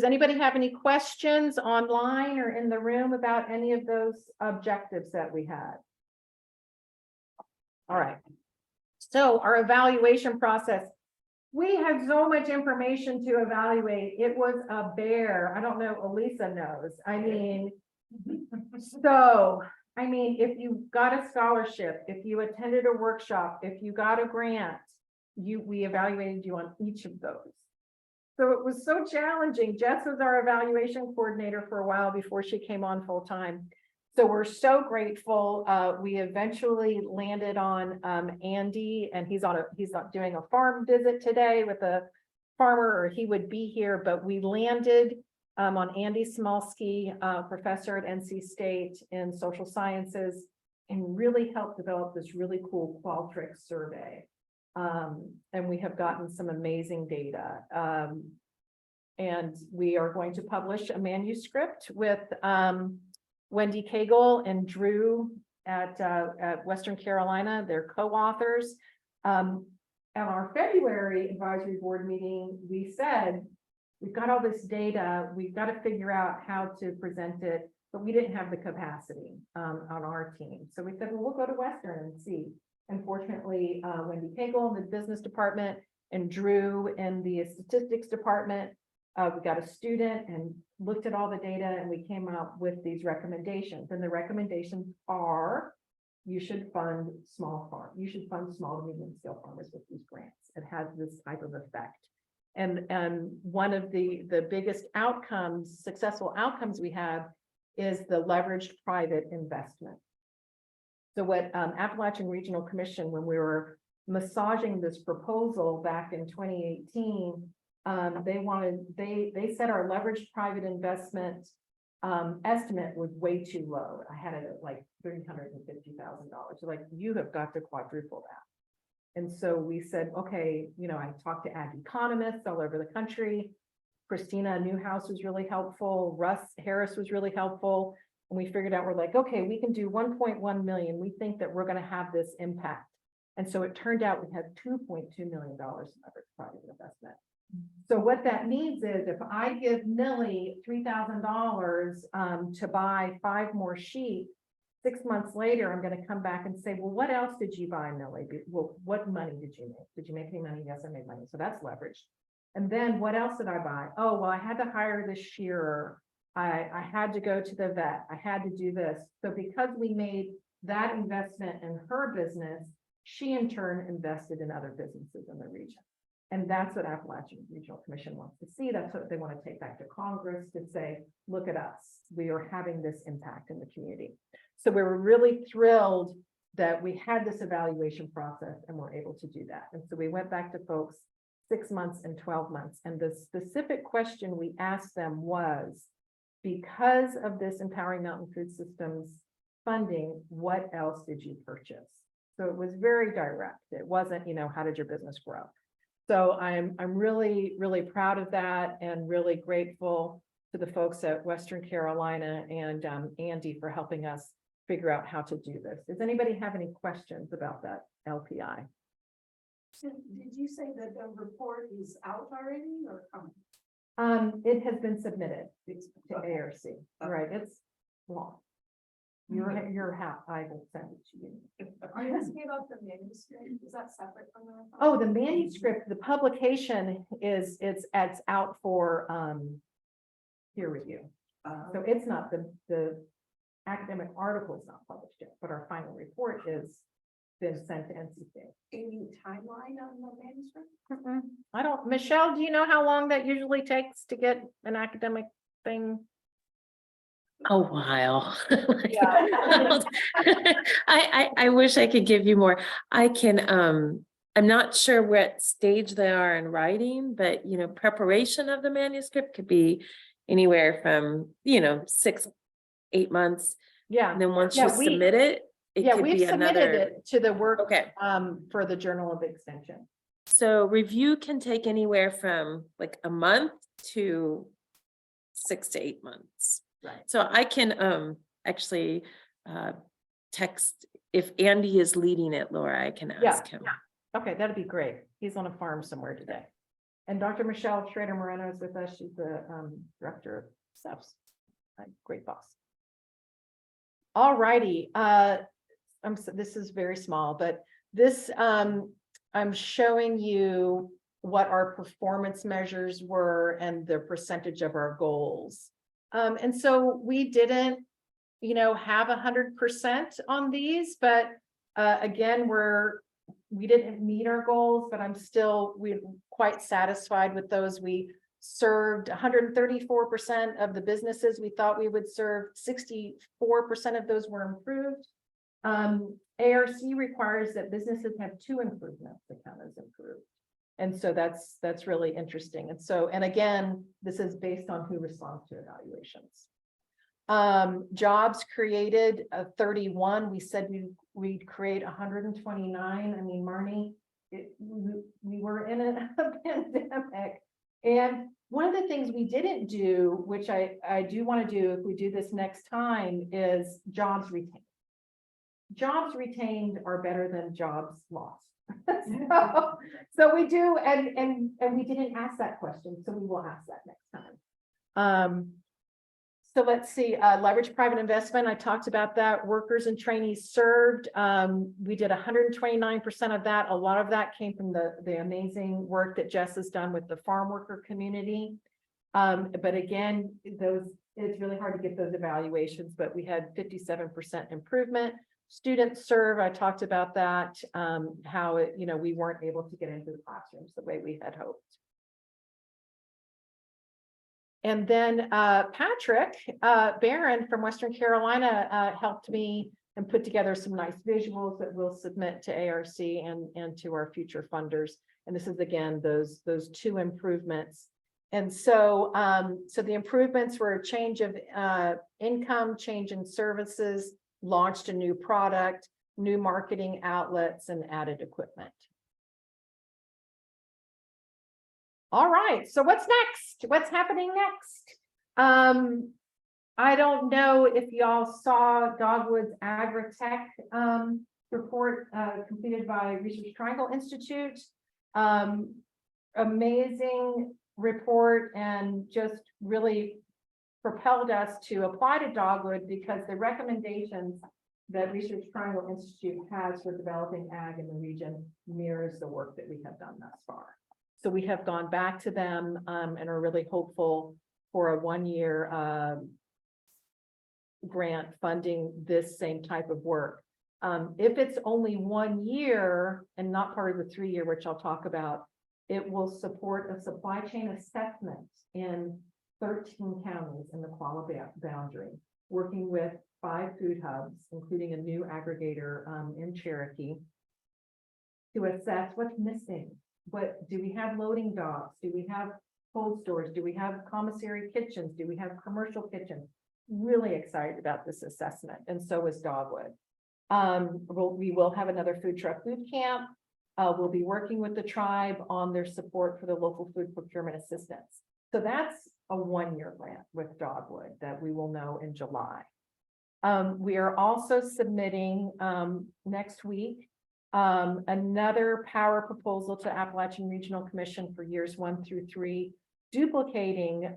anybody have any questions online or in the room about any of those objectives that we had? All right. So our evaluation process, we had so much information to evaluate. It was a bear. I don't know, Elisa knows. I mean, if you got a scholarship, if you attended a workshop, if you got a grant, we evaluated you on each of those. So it was so challenging. Jess was our evaluation coordinator for a while before she came on full time. So we're so grateful. We eventually landed on Andy, and he's not doing a farm visit today with a farmer, or he would be here, but we landed on Andy Smolsky, professor at NC State in social sciences, and really helped develop this really cool Qualtrics survey. And we have gotten some amazing data. And we are going to publish a manuscript with Wendy Cagle and Drew at Western Carolina. They're co-authors. At our February advisory board meeting, we said, we've got all this data, we've got to figure out how to present it, but we didn't have the capacity on our team. So we said, well, we'll go to Western and see. And fortunately, Wendy Cagle in the business department and Drew in the statistics department, we got a student and looked at all the data, and we came out with these recommendations. And the recommendations are, you should fund small farm. You should fund small to medium scale farmers with these grants. It has this type of effect. And one of the biggest outcomes, successful outcomes we have is the leveraged private investment. So what Appalachian Regional Commission, when we were massaging this proposal back in 2018, they said our leveraged private investment estimate was way too low. I had it at like $350,000. So like, you have got to quadruple that. And so we said, okay, I talked to ag economists all over the country. Christina Newhouse was really helpful. Russ Harris was really helpful. And we figured out, we're like, okay, we can do 1.1 million. We think that we're going to have this impact. And so it turned out we had $2.2 million in leveraged private investment. So what that means is, if I give Millie $3,000 to buy 5 more sheep, 6 months later, I'm going to come back and say, well, what else did you buy, Millie? Well, what money did you make? Did you make any money? Yes, I made money. So that's leverage. And then what else did I buy? Oh, well, I had to hire this shearer. I had to go to the vet. I had to do this. So because we made that investment in her business, she in turn invested in other businesses in the region. And that's what Appalachian Regional Commission wants to see. That's what they want to take back to Congress to say, look at us. We are having this impact in the community. So we were really thrilled that we had this evaluation process and we're able to do that. And so we went back to folks 6 months and 12 months. And the specific question we asked them was, because of this Empowering Mountain Food Systems funding, what else did you purchase? So it was very direct. It wasn't, how did your business grow? So I'm really, really proud of that and really grateful to the folks at Western Carolina and Andy for helping us figure out how to do this. Does anybody have any questions about that LPI? Did you say that the report is out already or coming? It has been submitted to ARC. Right, it's long. Your hat, I will send it to you. Are you asking about the manuscript? Is that separate from that? Oh, the manuscript, the publication it's out for peer review. So it's not the academic article is not published yet, but our final report is been sent to NCK. Any timeline on the manuscript? I don't, Michelle, do you know how long that usually takes to get an academic thing? A while. Yeah. I wish I could give you more. I can, I'm not sure what stage they are in writing, but preparation of the manuscript could be anywhere from, 6, 8 months. Yeah. And then once Yeah, you submit it, it could we've be submitted another. it to the work Okay. For the Journal of Extension. So review can take anywhere from like a month to 6 to 8 months. Right. So I can actually text, if Andy is leading it, Laura, I can ask him. Okay, that'd be great. He's on a farm somewhere today. And Dr. Michelle Schrader Moreno is with us. She's the director of SEPS. Great boss. All righty. This is very small, but this I'm showing you what our performance measures were and the percentage of our goals. And so we didn't, have 100% on these, but again, we didn't meet our goals, but we're quite satisfied with those. We served 134% of the businesses we thought we would serve. 64% of those were improved. ARC requires that businesses have 2 improvements to count as improved. And so that's really interesting. And so, and again, this is based on who responds to evaluations. Jobs created 31. We said we'd create 129. I mean, Marnie, we were in a pandemic. And one of the things we didn't do, which I do want to do if we do this next time, is jobs retained. Jobs retained are better than jobs lost. So we do, and we didn't ask that question, so we will ask that next time. So let's see, leverage private investment, I talked about that, workers and trainees served. We did 129% of that. A lot of that came from the amazing work that Jess has done with the farm worker community. But again, it's really hard to get those evaluations, but we had 57% improvement. Students serve, I talked about that, how it, we weren't able to get into the classrooms the way we had hoped. And then Patrick Barron from Western Carolina helped me and put together some nice visuals that we'll submit to ARC and to our future funders. And this is again those two improvements. And so so the improvements were a change of income, change in services, launched a new product, new marketing outlets, and added equipment. All right, so what's next? What's happening next? I don't know if y'all saw Dogwood's Agri-Tech report completed by Research Triangle Institute. Amazing report and just really propelled us to apply to Dogwood because the recommendations that Research Triangle Institute has for developing ag in the region mirrors the work that we have done thus far. So we have gone back to them and are really hopeful for a 1-year grant funding this same type of work. If it's only 1 year and not part of the 3-year, which I'll talk about, it will support a supply chain assessment in 13 counties in the Qualla boundary, working with 5 food hubs, including a new aggregator in Cherokee, to assess what's missing. What do we have? Loading docks? Do we have cold stores? Do we have commissary kitchens? Do we have commercial kitchens? Really excited about this assessment, and so is Dogwood. We will have another food truck boot camp. We'll be working with the tribe on their support for the local food procurement assistance. So that's a 1-year grant with Dogwood that we will know in July. We are also submitting next week another power proposal to Appalachian Regional Commission for years 1 through 3, duplicating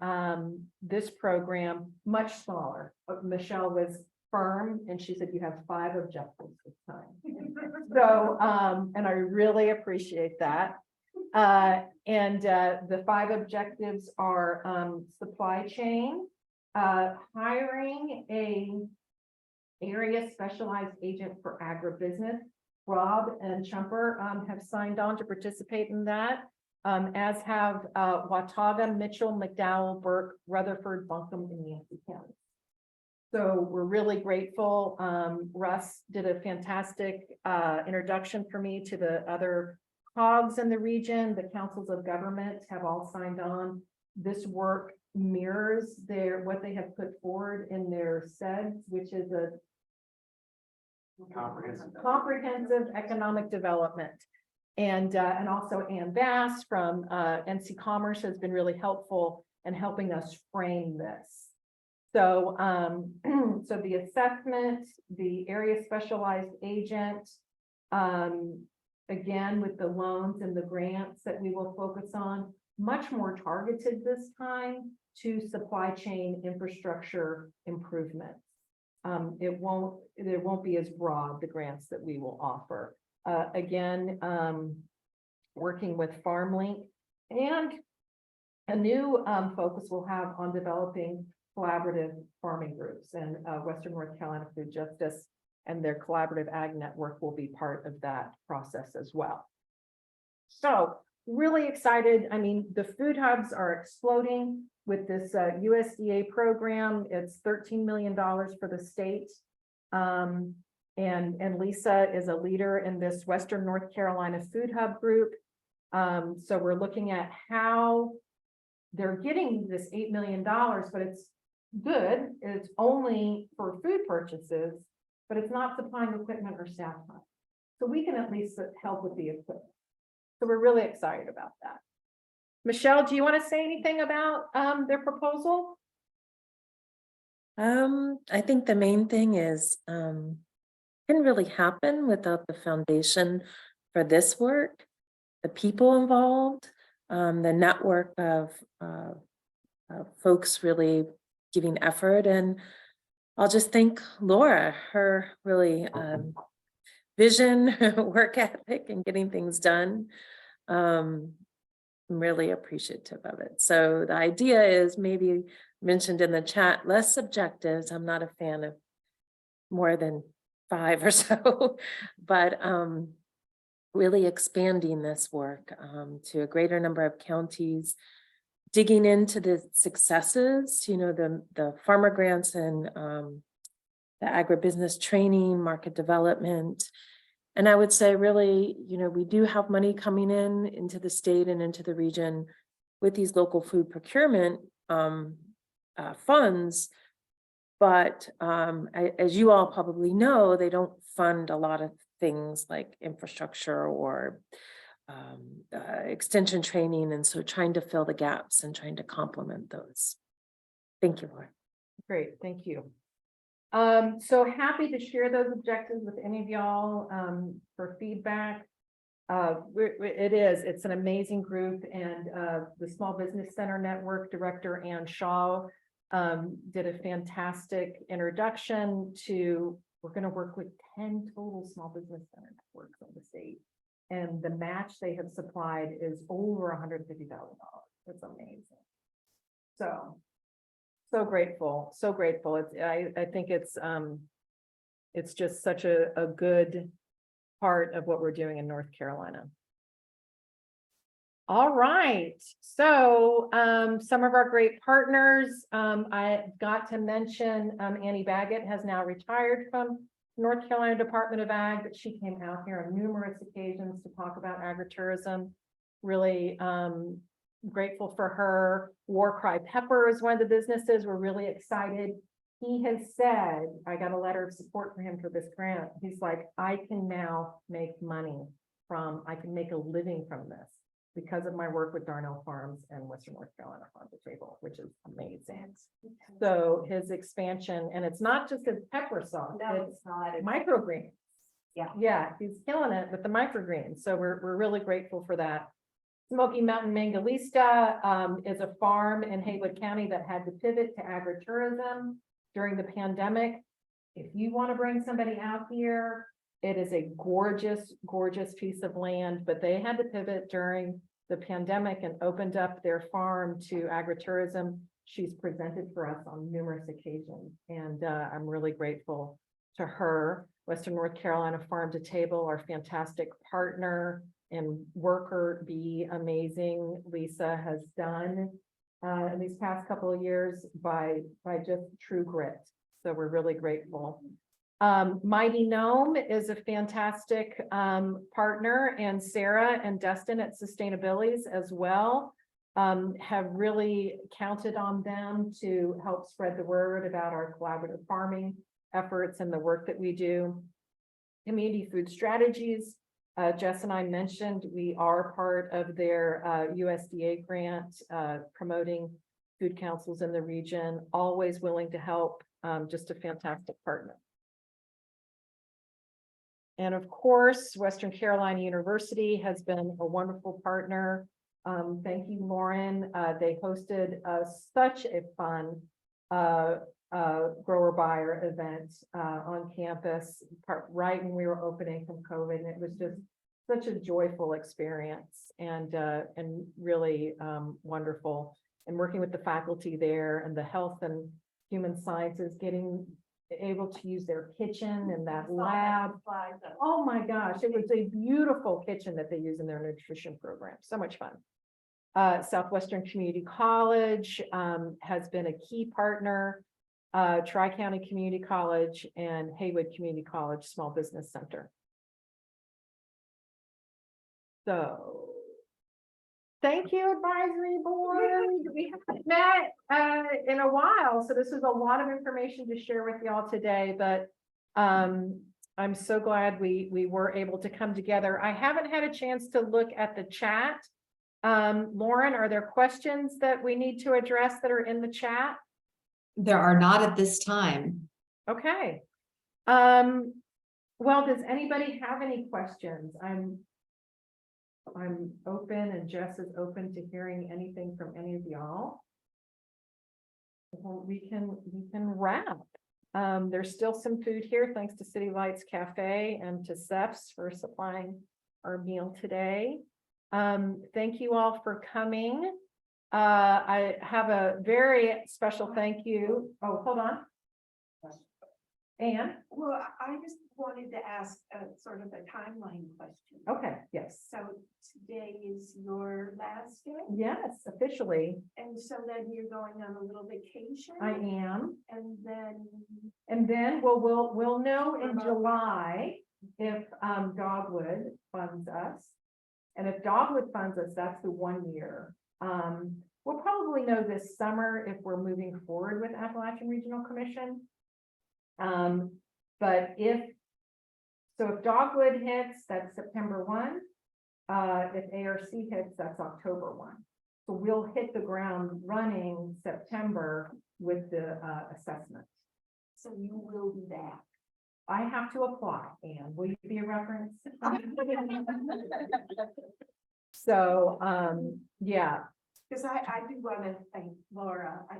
this program much smaller. Michelle was firm and she said you have 5 objectives this time. So and I really appreciate that. And the 5 objectives are supply chain, hiring a area specialized agent for agribusiness. Rob and Chumper have signed on to participate in that, as have Watauga, Mitchell, McDowell, Burke, Rutherford, Buncombe, and Yancey County. So we're really grateful. Russ did a fantastic introduction for me to the other COGs in the region. The councils of government have all signed on. This work mirrors what they have put forward in their SEDS, which is a comprehensive economic development. And also Ann Bass from NC Commerce has been really helpful in helping us frame this. So, so the assessment, the area specialized agent, again, with the loans and the grants that we will focus on, much more targeted this time to supply chain infrastructure improvements. There won't be as broad the grants that we will offer. Again, working with FarmLink, and a new focus we'll have on developing collaborative farming groups, and Western North Carolina Food Justice and their collaborative ag network will be part of that process as well. So really excited. I mean, the food hubs are exploding with this USDA program. It's $13 million for the state. And Lisa is a leader in this Western North Carolina Food Hub group. So we're looking at how they're getting this $8 million, but it's good. It's only for food purchases, but it's not supplying equipment or staff time. So we can at least help with the equipment. So we're really excited about that. Michelle, do you want to say anything about their proposal? I think the main thing is, couldn't really happen without the foundation for this work, the people involved, the network of folks really giving effort. And I'll just thank Laura, her really vision, work ethic, and getting things done. I'm really appreciative of it. So the idea is, maybe mentioned in the chat, less objectives. I'm not a fan of more than 5 or so, but really expanding this work to a greater number of counties, digging into the successes, the farmer grants and the agribusiness training, market development. And I would say really, we do have money coming into the state and into the region with these local food procurement funds. But as you all probably know, they don't fund a lot of things like infrastructure or extension training. And so trying to fill the gaps and trying to complement those. Thank you, Laura. Great, thank you. So happy to share those objectives with any of y'all for feedback. It's an amazing group, and the Small Business Center Network Director, Ann Shaw, did a fantastic introduction to, we're going to work with 10 total small business center networks in the state. And the match they have supplied is over $150,000. It's amazing. So grateful, so grateful. I think it's just such a good part of what we're doing in North Carolina. All right, so some of our great partners, I got to mention Annie Baggett has now retired from North Carolina Department of Ag, but she came out here on numerous occasions to talk about agritourism. Really grateful for her. War Cry Pepper is one of the businesses. We're really excited. He has said, I got a letter of support for him for this grant. He's like, I can now make money I can make a living from this because of my work with Darnell Farms and Western North Carolina Farm to Table, which is amazing. So his expansion, and it's not just his pepper sauce, it's microgreens. Yeah, he's killing it with the microgreens. So we're really grateful for that. Smoky Mountain Mangalista is a farm in Haywood County that had to pivot to agritourism during the pandemic. If you want to bring somebody out here, it is a gorgeous, gorgeous piece of land, but they had to pivot during the pandemic and opened up their farm to agritourism. She's presented for us on numerous occasions, and I'm really grateful to her. Western North Carolina Farm to Table, our fantastic partner and worker bee, amazing Lisa has done in these past couple of years by just true grit. So we're really grateful. Mighty Gnome is a fantastic partner, and Sarah and Dustin at Sustainabilities as well have really counted on them to help spread the word about our collaborative farming efforts and the work that we do. Community Food Strategies, Jess and I mentioned, we are part of their USDA grant promoting food councils in the region, always willing to help, just a fantastic partner. And of course, Western Carolina University has been a wonderful partner. Thank you, Lauren. They hosted such a fun grower buyer event on campus right when we were opening from COVID. And it was just such a joyful experience and really wonderful. And working with the faculty there and the health and human sciences, getting able to use their kitchen and that lab. Oh my gosh, it was a beautiful kitchen that they use in their nutrition program. So much fun. Southwestern Community College has been a key partner. Tri-County Community College and Haywood Community College Small Business Center. So thank you, advisory board. We haven't met in a while, so this is a lot of information to share with y'all today, but I'm so glad we were able to come together. I haven't had a chance to look at the chat. Lauren, are there questions that we need to address that are in the chat? There are not at this time. Okay. Well, does anybody have any questions? I'm I'm open and Jess is open to hearing anything from any of y'all. Well, we can wrap. There's still some food here, thanks to City Lights Cafe and to Steph's for supplying our meal today. Thank you all for coming. I have a very special thank you. Oh, hold on. Anne? Well, I just wanted to ask a sort of a timeline question. Okay, yes. So today is your last day? Yes, officially, And so then you're going on a little vacation? I am. And then, We'll know in July if Dogwood funds us. And if Dogwood funds us, that's the 1 year. We'll probably know this summer if we're moving forward with Appalachian Regional Commission. But if Dogwood hits, that's September 1. If ARC hits, that's October 1. So we'll hit the ground running September with the assessment. so you will be back. I have to apply, and will you be a reference? So, yeah, Because I do want to thank Laura. I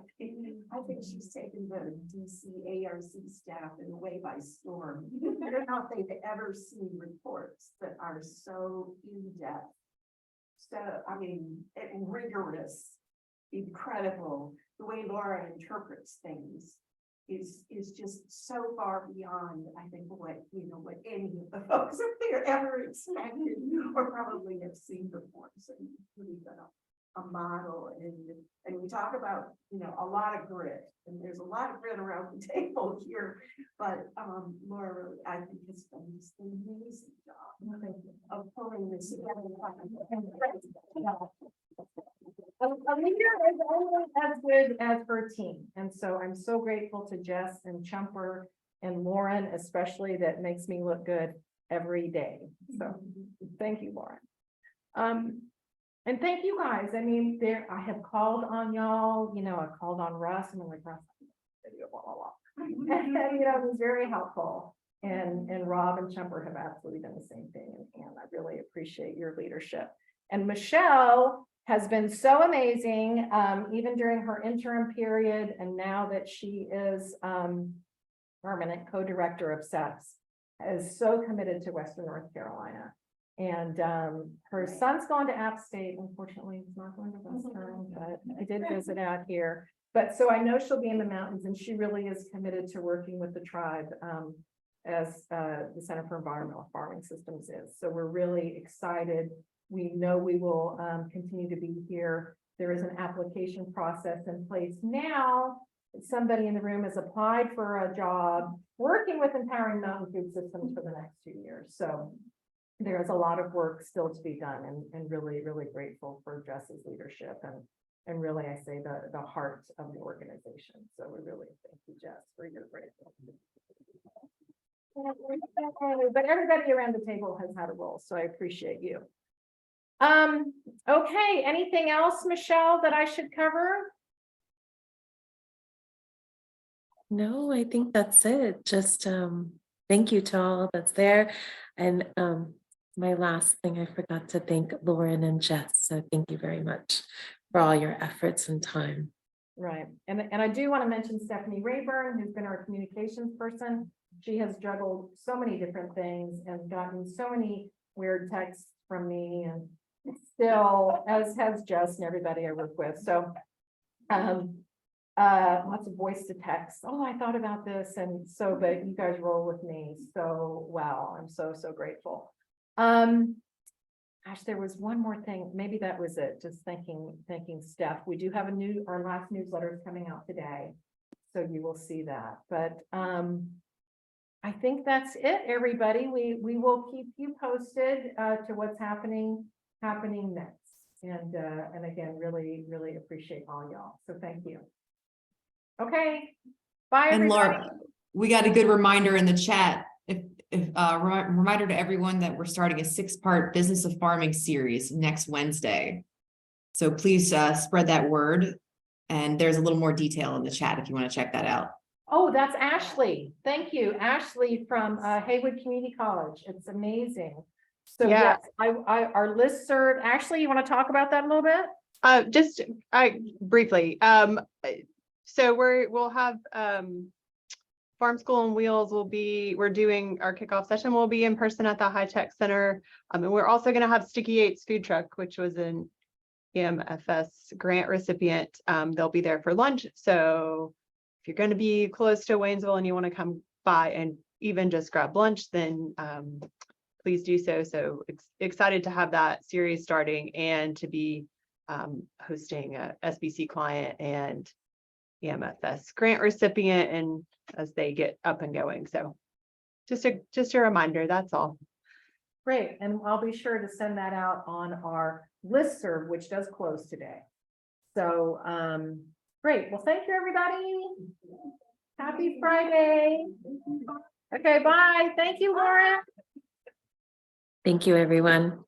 think she's taken the DC ARC staff in a way by storm. I don't know if they've ever seen reports that are so in-depth. So, I mean, rigorous, incredible. The way Laura interprets things is just so far beyond, I think, what any of the folks up there ever expected or probably have seen before. So we've got a model, and we talk about, a lot of grit, and there's a lot of grit around the table here, but Laura, I think, has done just an amazing job of pulling this together. a leader is only as good as her team, and so I'm so grateful to Jess and Chumper and Lauren, especially, that makes me look good every day. So thank you, Lauren. And thank you guys. I mean, I have called on y'all, I called on Russ, and I'm like, Russ, video, blah, blah, blah. And, it was very helpful. And Rob and Chumper have absolutely done the same thing. And I really appreciate your leadership. And Michelle has been so amazing, even during her interim period. And now that she is permanent co-director of SEPS, is so committed to Western North Carolina. And her son's gone to App State. Unfortunately, he's not going to Western, but I did visit out here. But so I know she'll be in the mountains, and she really is committed to working with the tribe as the Center for Environmental Farming Systems is. So we're really excited. We know we will continue to be here. There is an application process in place now. Somebody in the room has applied for a job working with Empowering Mountain Food Systems for the next 2 years. So there's a lot of work still to be done, and really, really grateful for Jess's leadership and really, I say, the heart of the organization. So we really thank you, Jess, for your great work. But everybody around the table has had a role, so I appreciate you. Okay, anything else, Michelle, that I should cover? No, I think that's it. Just thank you to all that's there. And my last thing, I forgot to thank Lauren and Jess. So thank you very much for all your efforts and time. Right. And I do want to mention Stephanie Rayburn, who's been our communications person. She has juggled so many different things and gotten so many weird texts from me, and still, as has Jess and everybody I work with. So lots of voice to text. Oh, I thought about this. And so, but you guys roll with me so well. I'm so grateful. Gosh, there was one more thing. Maybe that was it. Just thanking Steph. We do have our last newsletter is coming out today, so you will see that. But I think that's it, everybody. We will keep you posted to what's happening next. And again, really appreciate all y'all. So thank you. Okay. Bye, And everybody. Laura, we got a good reminder in the chat. Reminder to everyone that we're starting a 6-part Business of Farming series next Wednesday. So please spread that word. And there's a little more detail in the chat if you want to check that out. Oh, that's Ashley. Thank you. Ashley from Haywood Community College. It's amazing. So Yeah. yes, our listserv, Ashley, you want to talk about that a little bit? Just, briefly, so we'll have, Farm School on Wheels we're doing our kickoff session will be in person at the High Tech Center. And we're also gonna have Sticky Eights food truck, which was an EMFS grant recipient. They'll be there for lunch. So if you're gonna be close to Waynesville and you want to come by and even just grab lunch, then please do so. So excited to have that series starting and to be hosting a SBC client and EMFS grant recipient and as they get up and going. So just a reminder, that's all. Great, and I'll be sure to send that out on our listserv, which does close today. So, great. Well, thank you, everybody. Happy Friday. Okay, bye. Thank you, Lauren. Thank you, everyone.